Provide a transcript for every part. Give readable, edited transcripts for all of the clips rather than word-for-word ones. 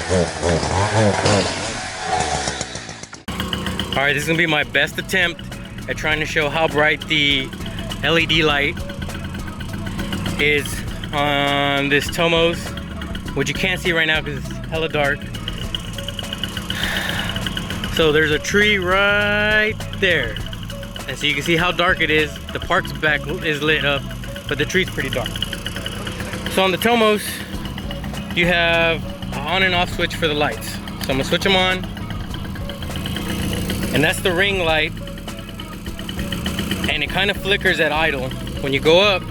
Alright, this is gonna be my best attempt at trying to show how bright the LED light is on this Tomos, which you can't see right now because it's hella dark. So there's a tree right there, and so you can see how dark it is. The park's back is lit up, but the tree's pretty dark. So on the Tomos, you have an on and off switch for the lights. So I'm gonna switch them on, and that's the ring light, and it kind of flickers at idle. When you go up,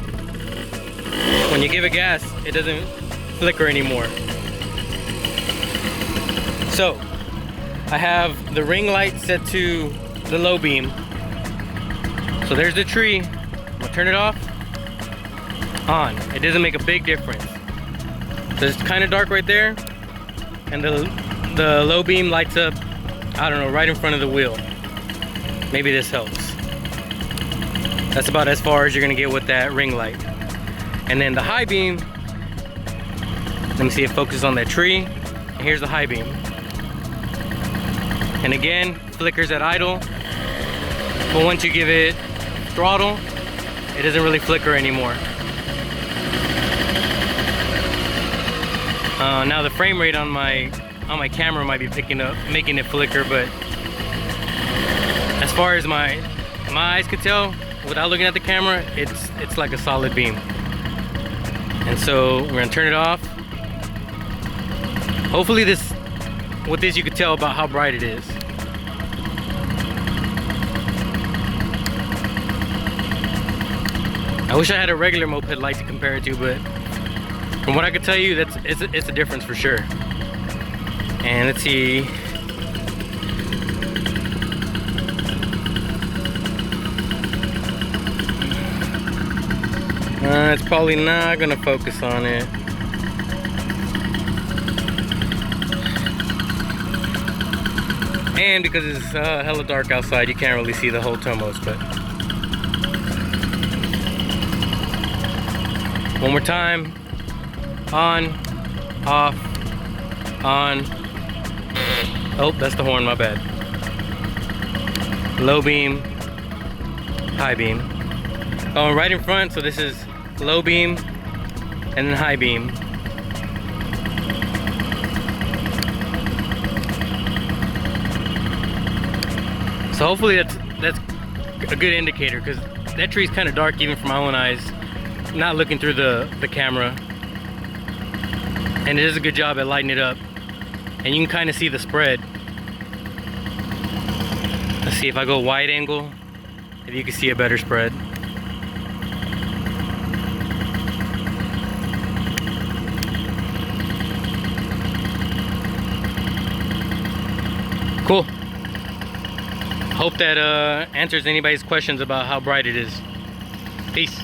when you give it gas, it doesn't flicker anymore. So I have the ring light set to the low beam. So there's the tree. I'm gonna turn it off, on. It doesn't make a big difference. So it's kind of dark right there, and the low beam lights up, I don't know, right in front of the wheel. Maybe this helps. That's about as far as you're gonna get with that ring light. And then the high beam, let me see if it focuses on that tree. And here's the high beam. And again, flickers at idle. But once you give it throttle, it doesn't really flicker anymore. Now the frame rate on my camera might be picking up, making it flicker, but as far as my eyes could tell, without looking at the camera, it's like a solid beam. And so we're gonna turn it off. Hopefully with this you could tell about how bright it is. I wish I had a regular moped light to compare it to, but from what I could tell you, it's a difference for sure. And let's see. It's probably not gonna focus on it. And because it's hella dark outside, you can't really see the whole Tomos, but one more time. On, off, on. Oh, that's the horn, my bad. Low beam, high beam. Oh, right in front, so this is low beam and then high beam. So hopefully that's a good indicator, because that tree's kind of dark even from my own eyes, not looking through the camera. And it does a good job at lighting it up, and you can kind of see the spread. Let's see if I go wide angle, if you can see a better spread. Cool. Hope that answers anybody's questions about how bright it is. Peace.